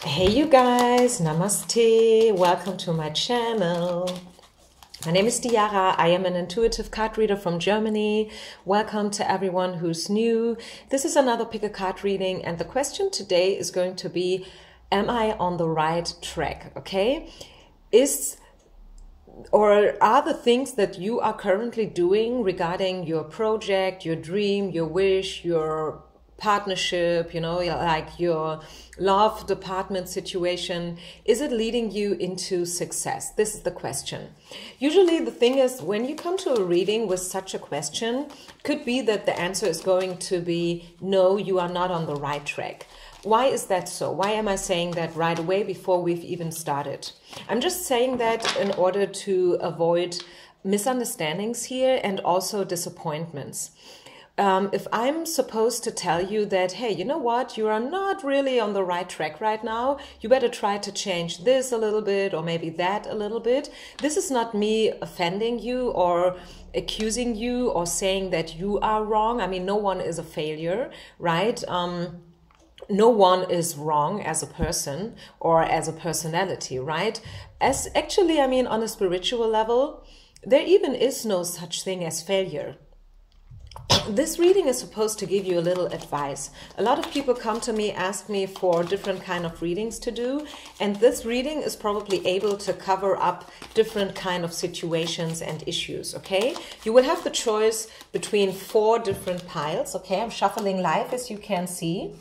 Hey you guys, namaste, welcome to my channel. My name is Diara, I am an intuitive card reader from Germany. Welcome to everyone who's new. This is another pick a card reading and the question today is going to be, am I on the right track, okay? Are the things that you are currently doing regarding your project, your dream, your wish, your partnership, like your love department situation, is it leading you into success? This is the question. Usually the thing is, when you come to a reading with such a question, could be that the answer is going to be, no, you are not on the right track. Why is that so? Why am I saying that right away before we've even started? I'm just saying that in order to avoid misunderstandings here and also disappointments. If I'm supposed to tell you that, hey, you know what, you are not really on the right track right now, you better try to change this a little bit or maybe that a little bit. This is not me offending you or accusing you or saying that you are wrong. I mean, no one is a failure, right? No one is wrong as a person or as a personality, right? On a spiritual level, there even is no such thing as failure. This reading is supposed to give you a little advice. A lot of people come to me, ask me for different kind of readings to do, and this reading is probably able to cover up different kind of situations and issues, okay? You will have the choice between 4 different piles, okay? I'm shuffling live, as you can see,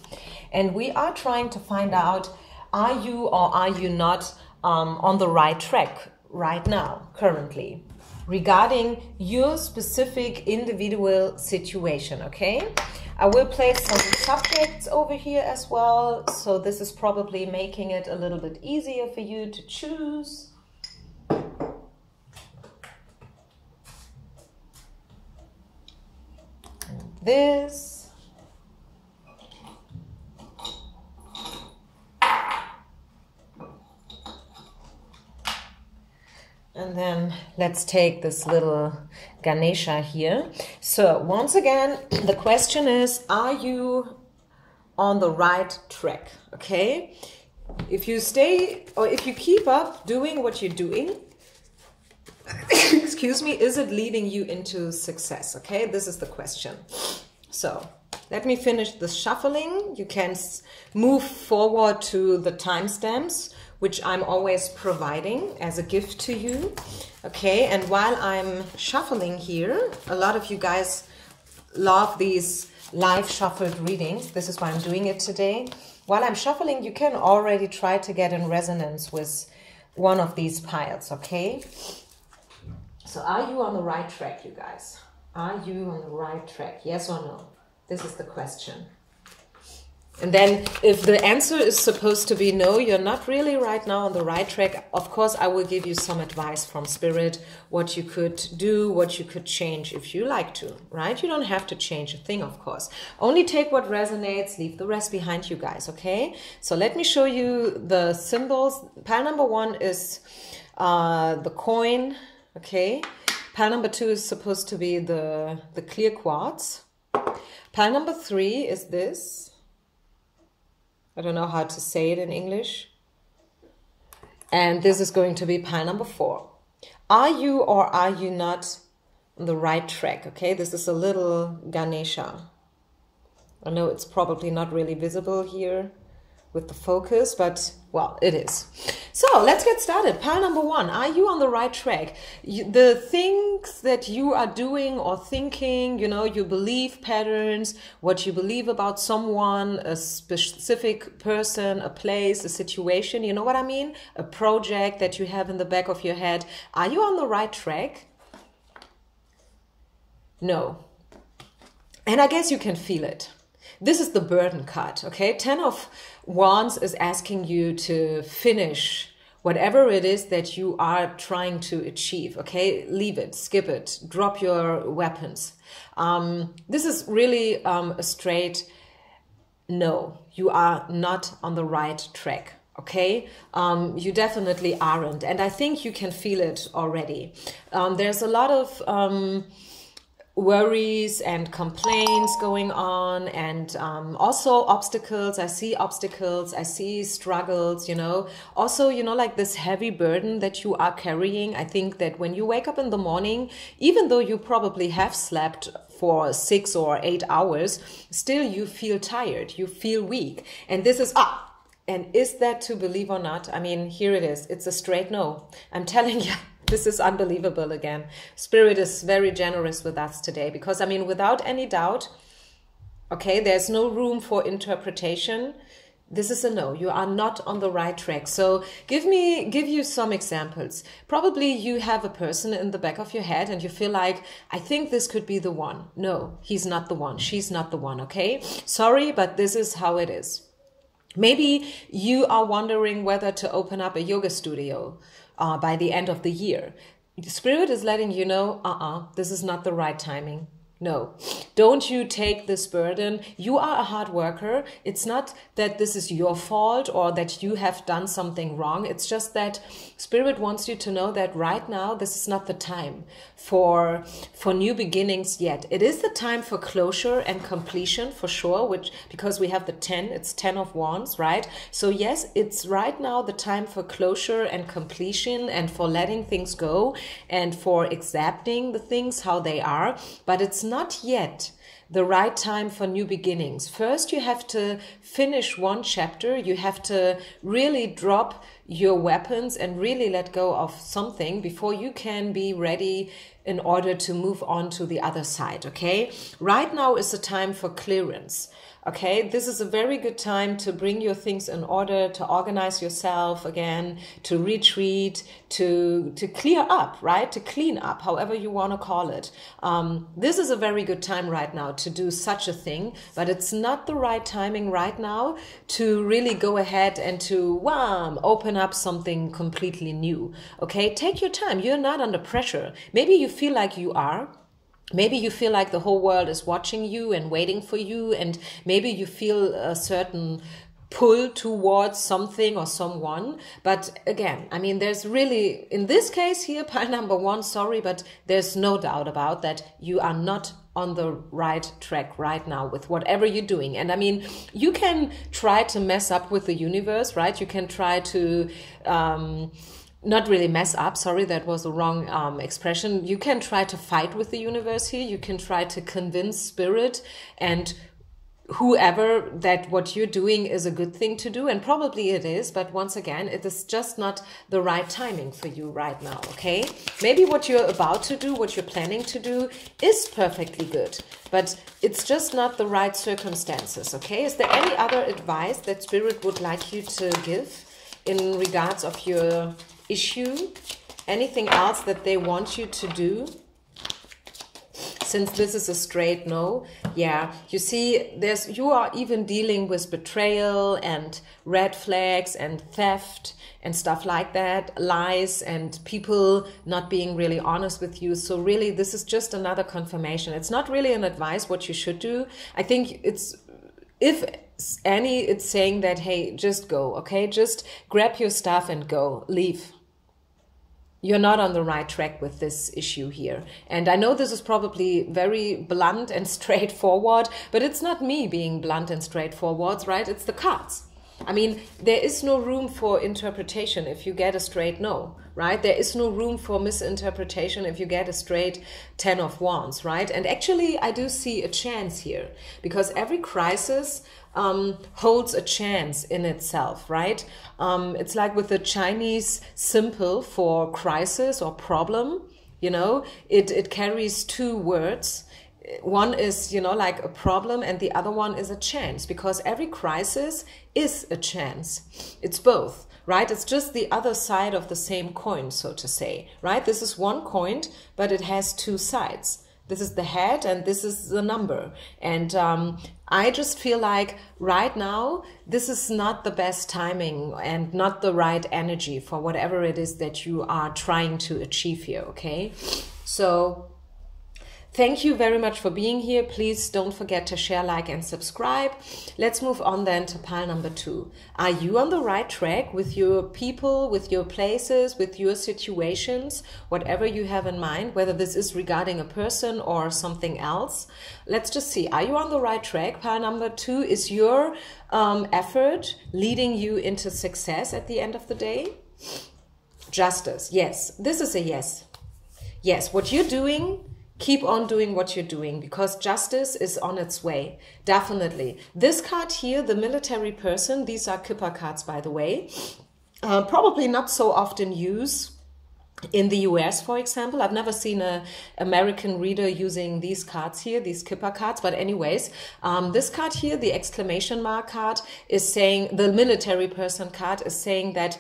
and we are trying to find out, are you or are you not on the right track right now, currently, regarding your specific individual situation, okay? I will place some subjects over here as well, so this is probably making it a little bit easier for you to choose. And this. And then let's take this little Ganesha here. So once again, the question is, are you on the right track? Okay. If you stay or if you keep up doing what you're doing, excuse me, is it leading you into success? Okay. This is the question. So let me finish the shuffling. You can move forward to the timestamps, which I'm always providing as a gift to you. Okay, and while I'm shuffling here, a lot of you guys love these live shuffled readings. This is why I'm doing it today. While I'm shuffling, you can already try to get in resonance with one of these piles, okay? So are you on the right track, you guys? Are you on the right track? Yes or no? This is the question. And then if the answer is supposed to be no, you're not really right now on the right track, of course, I will give you some advice from Spirit, what you could do, what you could change if you like to, right? You don't have to change a thing, of course. Only take what resonates, leave the rest behind, you guys, okay? So let me show you the symbols. Pile number 1 is the coin, okay? Pile number 2 is supposed to be the clear quartz. Pile number 3 is this. I don't know how to say it in English. And this is going to be pile number 4. Are you or are you not on the right track? Okay, this is a little Ganesha. I know it's probably not really visible here with the focus, but well, it is. So let's get started. Pile number 1, are you on the right track? The things that you are doing or thinking, your belief patterns, what you believe about someone, a specific person, a place, a situation, you know what I mean? A project that you have in the back of your head. Are you on the right track? No. And I guess you can feel it. This is the burden card, okay? 10 of Wands is asking you to finish whatever it is that you are trying to achieve, okay? Leave it, skip it, drop your weapons. This is really a straight no. You are not on the right track, okay? You definitely aren't. And I think you can feel it already. There's a lot of worries and complaints going on, and also obstacles. I see struggles, you know. Also, you know, like this heavy burden that you are carrying. I think that when you wake up in the morning, even though you probably have slept for 6 or 8 hours, still you feel tired, you feel weak. And this is and is that to believe or not? I mean, here it is. It's a straight no. I'm telling you. This is unbelievable again. Spirit is very generous with us today, because, I mean, without any doubt, okay, there's no room for interpretation. This is a no. You are not on the right track. So give you some examples. Probably you have a person in the back of your head and you feel like, I think this could be the one. No, he's not the one. She's not the one, okay? Sorry, but this is how it is. Maybe you are wondering whether to open up a yoga studio by the end of the year. Spirit is letting you know, this is not the right timing. No, don't you take this burden. You are a hard worker. It's not that this is your fault or that you have done something wrong. It's just that Spirit wants you to know that right now, this is not the time for new beginnings yet. It is the time for closure and completion for sure, because we have the 10, it's 10 of wands, right? So yes, it's right now the time for closure and completion and for letting things go and for accepting the things how they are, but it's not yet the right time for new beginnings. First, you have to finish one chapter. You have to really drop your weapons and really let go of something before you can be ready in order to move on to the other side, okay? Right now is the time for clearance. Okay, this is a very good time to bring your things in order, to organize yourself again, to retreat, to clear up, right? To clean up, however you want to call it. This is a very good time right now to do such a thing, but it's not the right timing right now to really go ahead and to open up something completely new. Okay, take your time. You're not under pressure. Maybe you feel like you are. Maybe you feel like the whole world is watching you and waiting for you, and maybe you feel a certain pull towards something or someone. But again, I mean, there's really, in this case here, pile number 1, sorry, but there's no doubt about that you are not on the right track right now with whatever you're doing. And I mean, you can try to mess up with the universe, right? You can try to not really mess up, sorry, that was the wrong expression. You can try to fight with the universe here. You can try to convince Spirit and whoever that what you're doing is a good thing to do, and probably it is, but once again, it is just not the right timing for you right now, okay? Maybe what you're about to do, what you're planning to do is perfectly good, but it's just not the right circumstances, okay? Is there any other advice that Spirit would like you to give in regards of your issue? Anything else that they want you to do? Since this is a straight no, yeah, you see, you are even dealing with betrayal and red flags and theft and stuff like that, lies and people not being really honest with you. So really, this is just another confirmation. It's not really an advice what you should do. I think it's, if any, it's saying that, hey, just go, okay? Just grab your stuff and go, leave. You're not on the right track with this issue here. And I know this is probably very blunt and straightforward, but it's not me being blunt and straightforward, right? It's the cards. I mean, there is no room for interpretation if you get a straight no, right? There is no room for misinterpretation if you get a straight 10 of wands, right? And actually, I do see a chance here, because every crisis holds a chance in itself, right? It's like with the Chinese symbol for crisis or problem, you know, it carries 2 words. One is, you know, like a problem, and the other one is a chance, because every crisis is a chance. It's both, right? It's just the other side of the same coin, so to say, right? This is one coin, but it has 2 sides. This is the head and this is the number. And I just feel like right now, this is not the best timing and not the right energy for whatever it is that you are trying to achieve here, okay? So Thank you very much for being here. Please don't forget to share, like, and subscribe. Let's move on then to pile number 2. Are you on the right track with your people, with your places, with your situations, whatever you have in mind, whether this is regarding a person or something else? Let's just see. Are you on the right track? Pile number 2, is your effort leading you into success at the end of the day? Justice. Yes, this is a yes. Yes, what you're doing, keep on doing what you're doing, because justice is on its way. Definitely. This card here, the military person, these are Kipper cards, by the way, probably not so often used in the US, for example. I've never seen an American reader using these cards here, these Kipper cards. But anyways, this card here, the exclamation mark card, is saying, the military person card is saying that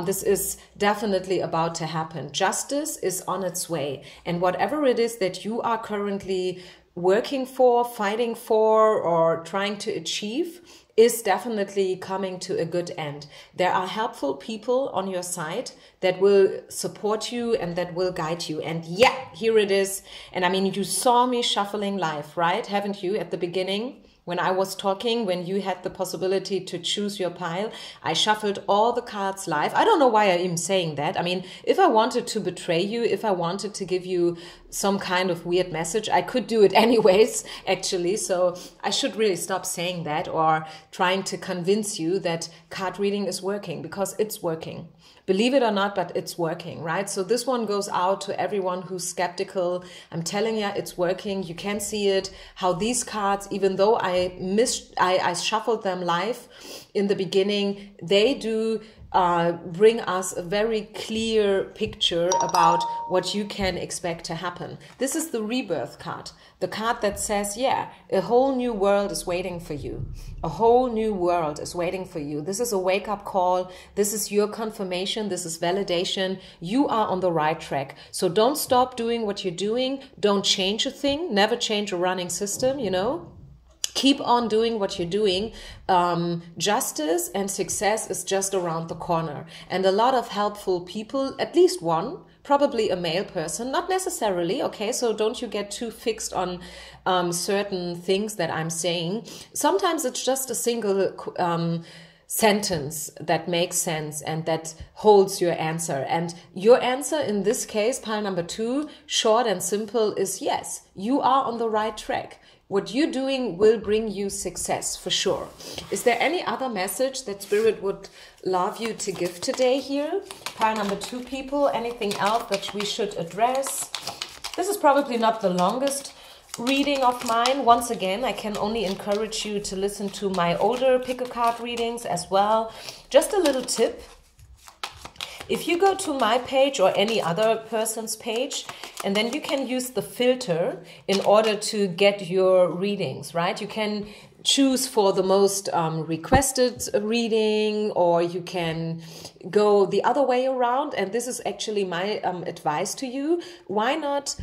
this is definitely about to happen. Justice is on its way. And whatever it is that you are currently working for, fighting for, or trying to achieve, is definitely coming to a good end. There are helpful people on your side that will support you and that will guide you. And yeah, here it is. And I mean, you saw me shuffling live, right? Haven't you, at the beginning? When I was talking, when you had the possibility to choose your pile, I shuffled all the cards live. I don't know why I'm even saying that. I mean, if I wanted to betray you, if I wanted to give you some kind of weird message, I could do it anyways, actually. So I should really stop saying that or trying to convince you that card reading is working, because it's working. Believe it or not, but it's working, right? So this one goes out to everyone who's skeptical. I'm telling you, it's working. You can see it, how these cards, even though I shuffled them live in the beginning, they do bring us a very clear picture about what you can expect to happen. This is the rebirth card, the card that says, yeah, a whole new world is waiting for you. A whole new world is waiting for you. This is a wake-up call. This is your confirmation. This is validation. You are on the right track. So don't stop doing what you're doing. Don't change a thing. Never change a running system, you know. Keep on doing what you're doing. Justice and success is just around the corner. And a lot of helpful people, at least one, probably a male person, not necessarily, okay? So don't you get too fixed on certain things that I'm saying. Sometimes it's just a single sentence that makes sense and that holds your answer. And your answer in this case, pile number 2, short and simple, is yes, you are on the right track. What you're doing will bring you success, for sure. Is there any other message that Spirit would love you to give today here? Pile number 2 people, anything else that we should address? This is probably not the longest reading of mine. Once again, I can only encourage you to listen to my older pick-a-card readings as well. Just a little tip. If you go to my page or any other person's page, and then you can use the filter in order to get your readings, right? You can choose for the most requested reading, or you can go the other way around. And this is actually my advice to you. Why not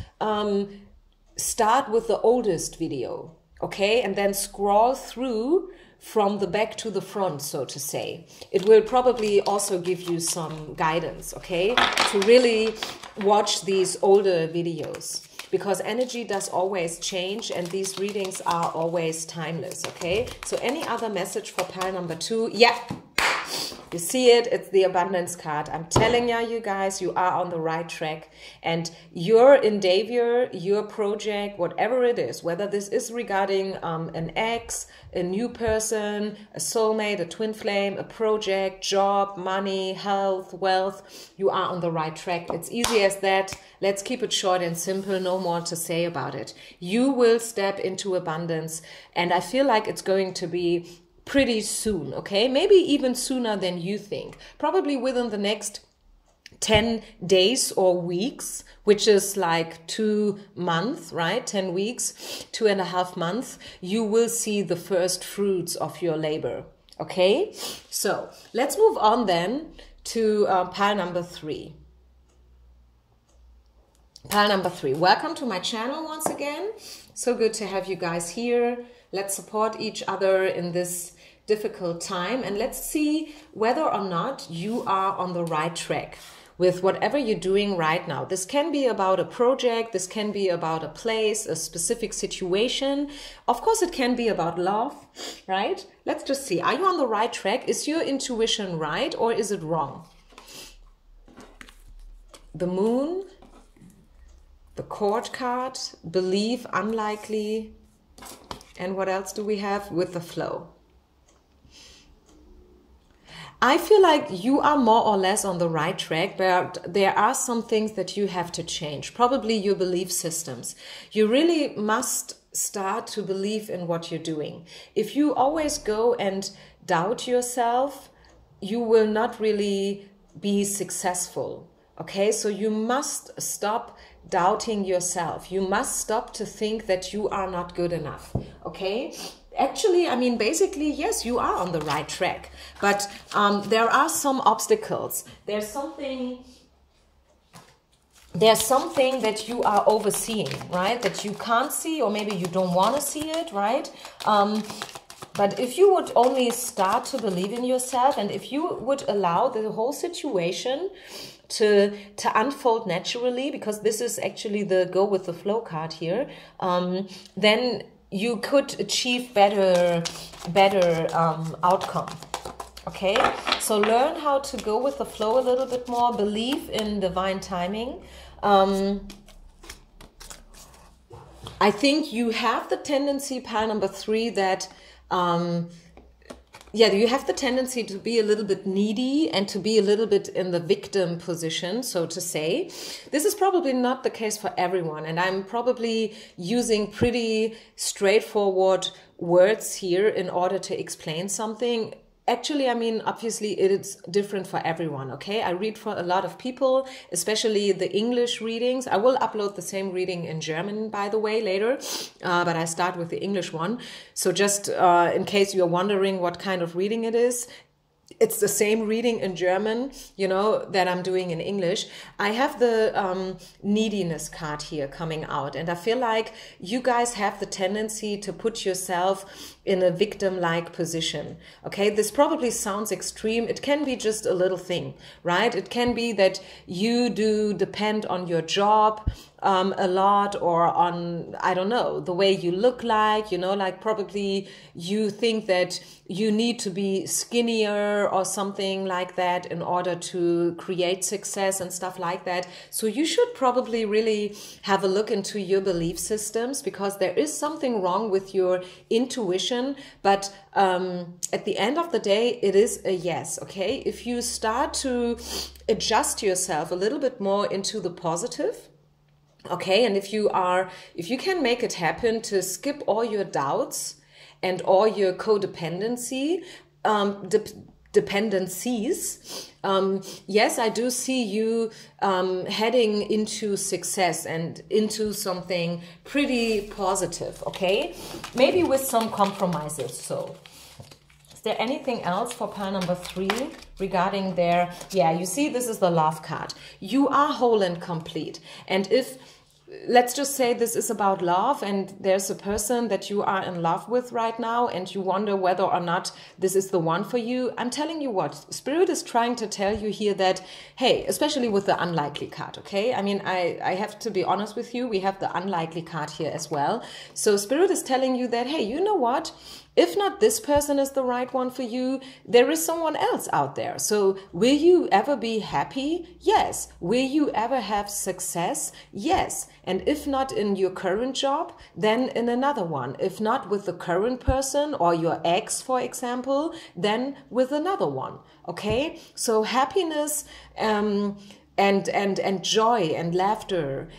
start with the oldest video, okay? And then scroll through from the back to the front, so to say. It will probably also give you some guidance, okay, to really watch these older videos, because energy does always change and these readings are always timeless, okay? So any other message for pile number 2? Yeah, you see it, it's the abundance card. I'm telling you guys, you are on the right track, and your endeavor, your project, whatever it is, whether this is regarding an ex, a new person, a soulmate, a twin flame, a project, job, money, health, wealth, you are on the right track. It's easy as that. Let's keep it short and simple. No more to say about it. You will step into abundance, and I feel like it's going to be pretty soon, okay? Maybe even sooner than you think. Probably within the next 10 days or weeks, which is like 2 months, right? 10 weeks, 2.5 months, you will see the first fruits of your labor, okay? So let's move on then to pile number 3. Pile number 3. Welcome to my channel once again. So good to have you guys here. Let's support each other in this difficult time, and let's see whether or not you are on the right track. with whatever you're doing right now. This can be about a project, this can be about a place, a specific situation. Of course, it can be about love, right? Let's just see. Are you on the right track? Is your intuition right or is it wrong? The Moon, the Court card, believe, unlikely, and what else do we have? With the Flow. I feel like you are more or less on the right track, but there are some things that you have to change. Probably your belief systems. You really must start to believe in what you're doing. If you always go and doubt yourself, you will not really be successful. Okay, so you must stop doubting yourself. You must stop to think that you are not good enough. Okay? Actually, I mean, basically, yes, you are on the right track, but there are some obstacles. There's something that you are overseeing, right? That you can't see, or maybe you don't want to see it, right? But if you would only start to believe in yourself, and if you would allow the whole situation to unfold naturally, because this is actually the go with the flow card here, then you could achieve better outcome. Okay, so learn how to go with the flow a little bit more. Believe in divine timing. I think you have the tendency, pile number 3, that you have the tendency to be a little bit needy and to be a little bit in the victim position, so to say. This is probably not the case for everyone, and I'm probably using pretty straightforward words here in order to explain something. Actually, I mean, obviously it is different for everyone, okay? I read for a lot of people, especially the English readings. I will upload the same reading in German, by the way, later, but I start with the English one. So just in case you're wondering what kind of reading it is, it's the same reading in German, you know, that I'm doing in English. I have the neediness card here coming out, and I feel like you guys have the tendency to put yourself in a victim-like position. Okay, this probably sounds extreme. It can be just a little thing, right? It can be that you do depend on your job a lot, or on, I don't know, the way you look like, you know, like probably you think that you need to be skinnier or something like that in order to create success and stuff like that. So you should probably really have a look into your belief systems, because there is something wrong with your intuition. But at the end of the day, it is a yes, okay? If you start to adjust yourself a little bit more into the positive, okay, and if you can make it happen to skip all your doubts and all your codependencies, yes, I do see you heading into success and into something pretty positive, okay? Maybe with some compromises. So is there anything else for pile number 3 regarding their, yeah, you see, this is the love card. You are whole and complete. And if, let's just say this is about love, and there's a person that you are in love with right now, and you wonder whether or not this is the one for you. I'm telling you what, Spirit is trying to tell you here that, hey, especially with the unlikely card, okay? I mean, I have to be honest with you, we have the unlikely card here as well. So Spirit is telling you that, hey, you know what? If not this person is the right one for you, there is someone else out there. So will you ever be happy? Yes. Will you ever have success? Yes. And if not in your current job, then in another one. If not with the current person or your ex, for example, then with another one. Okay? So happiness and joy and laughter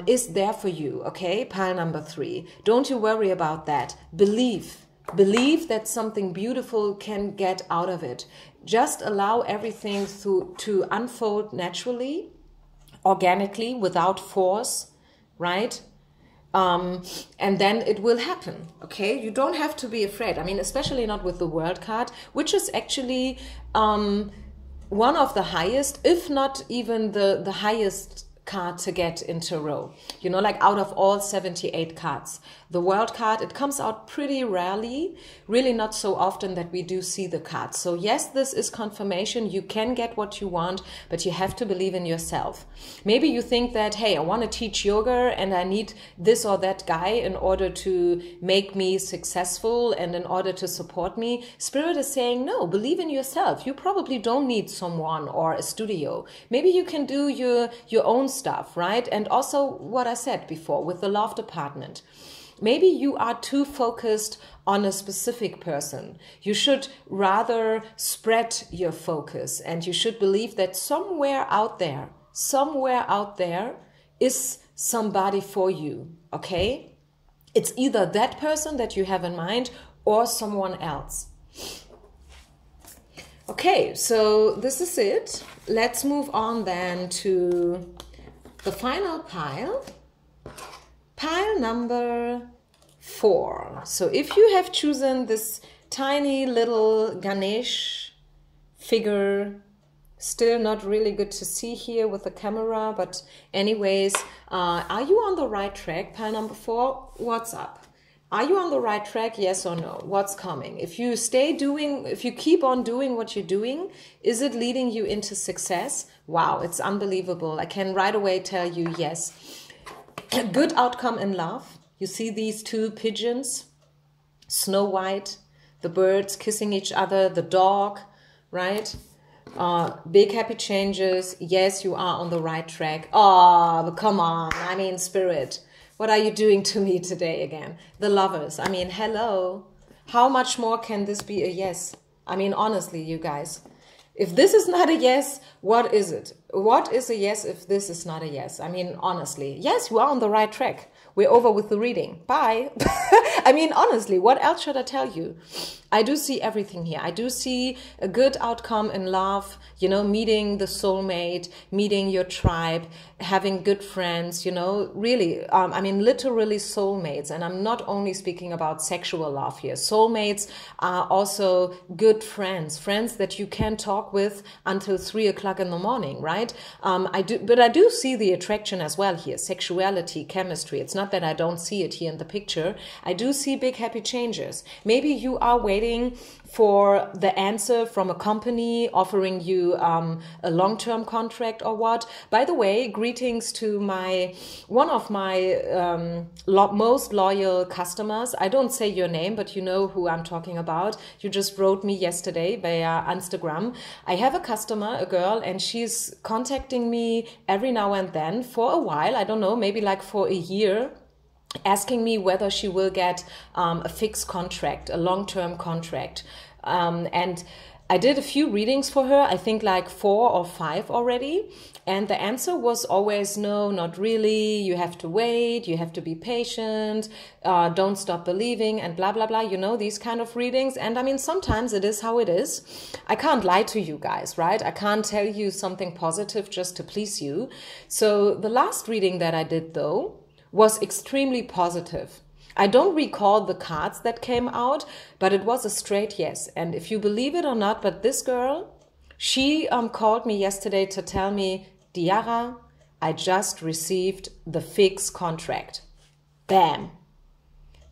is there for you. Okay? Pile number 3. Don't you worry about that. Believe that something beautiful can get out of it. Just allow everything to unfold naturally, organically, without force, right? And then it will happen, okay? You don't have to be afraid. I mean, especially not with the World card, which is actually one of the highest, if not even the highest card to get into a row. You know, like out of all 78 cards. The World card, it comes out pretty rarely, really not so often that we do see the card. So yes, this is confirmation. You can get what you want, but you have to believe in yourself. Maybe you think that, hey, I want to teach yoga and I need this or that guy in order to make me successful and in order to support me. Spirit is saying, no, believe in yourself. You probably don't need someone or a studio. Maybe you can do your own stuff, right? And also what I said before with the love department. Maybe you are too focused on a specific person. You should rather spread your focus, and you should believe that somewhere out there is somebody for you, okay? It's either that person that you have in mind or someone else. Okay, so this is it. Let's move on then to the final pile. Pile number 4. So if you have chosen this tiny little Ganesh figure, still not really good to see here with the camera, but anyways, are you on the right track? Pile number 4, what's up? Are you on the right track? Yes or no? What's coming? If you keep on doing what you're doing, is it leading you into success? Wow, it's unbelievable. I can right away tell you yes. A good outcome in love. You see these 2 pigeons, Snow White, the birds kissing each other, the dog, right? Big happy changes. Yes, you are on the right track. Oh, come on. I mean, Spirit, what are you doing to me today again? The Lovers. I mean, hello. How much more can this be a yes? I mean, honestly, you guys. If this is not a yes, what is it? What is a yes if this is not a yes? I mean, honestly, yes, you are on the right track. We're over with the reading. Bye. I mean, honestly, what else should I tell you? I do see everything here. I do see a good outcome in love, you know, meeting the soulmate, meeting your tribe, having good friends, you know, really, I mean, literally soulmates. And I'm not only speaking about sexual love here. Soulmates are also good friends, friends that you can talk with until 3 o'clock in the morning, right? But I do see the attraction as well here, sexuality, chemistry. It's not that I don't see it here in the picture. I do see big happy changes. Maybe you are waiting for the answer from a company offering you a long-term contract or what. By the way, greetings to one of my most loyal customers. I don't say your name, but you know who I'm talking about. You just wrote me yesterday via Instagram. I have a customer, a girl, and she's contacting me every now and then for a while. I don't know, maybe like for a year, asking me whether she will get a fixed contract, a long-term contract. And I did a few readings for her, I think like 4 or 5 already. And the answer was always, no, not really. You have to wait. You have to be patient. Don't stop believing and blah, blah, blah. You know, these kind of readings. And I mean, sometimes it is how it is. I can't lie to you guys, right? I can't tell you something positive just to please you. So the last reading that I did, though, was extremely positive. I don't recall the cards that came out, but it was a straight yes. And if you believe it or not, but this girl, she called me yesterday to tell me, Diara, I just received the fixed contract. Bam.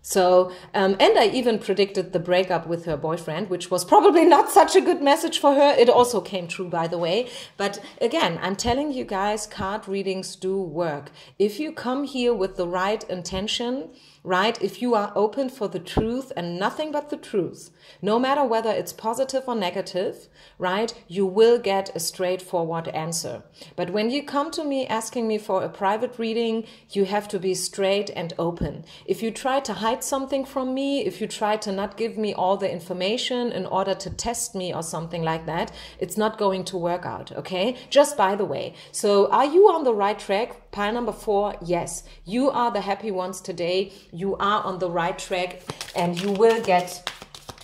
So, and I even predicted the breakup with her boyfriend, which was probably not such a good message for her. It also came true, by the way. But again, I'm telling you guys, card readings do work. If you come here with the right intention, right? If you are open for the truth and nothing but the truth, no matter whether it's positive or negative, right? You will get a straightforward answer. But when you come to me asking me for a private reading, you have to be straight and open. If you try to hide something from me, if you try to not give me all the information in order to test me or something like that, it's not going to work out, okay? Just by the way. So are you on the right track? Pile number 4, yes. You are the happy ones today. You are on the right track and you will get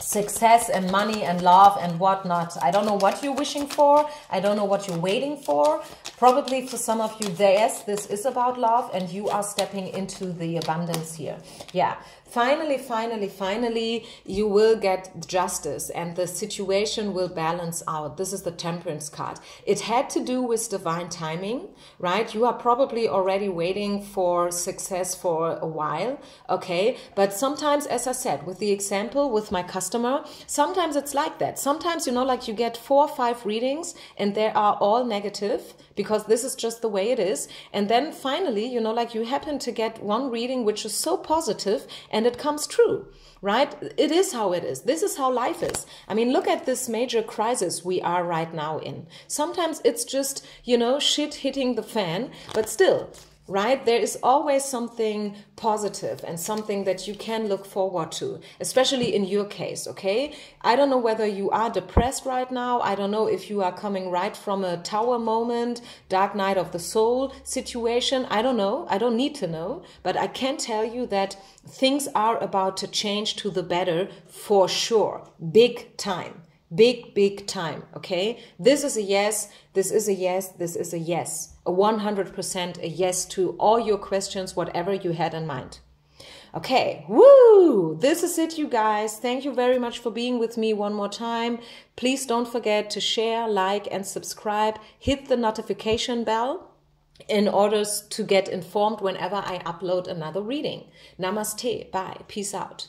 success and money and love and whatnot. I don't know what you're wishing for. I don't know what you're waiting for. Probably for some of you, yes, this is about love and you are stepping into the abundance here. Yeah. finally, you will get justice and the situation will balance out. This is the Temperance card. It had to do with divine timing, right? You are probably already waiting for success for a while, okay? But sometimes, as I said, with the example with my customer, sometimes it's like that. Sometimes, you know, like you get 4 or 5 readings and they are all negative because this is just the way it is. And then finally, you know, like you happen to get one reading which is so positive and it comes true, right? It is how it is. This is how life is. I mean, look at this major crisis we are right now in. Sometimes it's just, you know, shit hitting the fan, but still, right? There is always something positive and something that you can look forward to, especially in your case, okay? I don't know whether you are depressed right now. I don't know if you are coming right from a tower moment, dark night of the soul situation. I don't know. I don't need to know. But I can tell you that things are about to change to the better for sure. Big time. Big time, okay? This is a yes, this is a yes, this is a yes. A 100% a yes to all your questions, whatever you had in mind. Okay, woo! This is it, you guys. Thank you very much for being with me one more time. Please don't forget to share, like, and subscribe. Hit the notification bell in order to get informed whenever I upload another reading. Namaste. Bye. Peace out.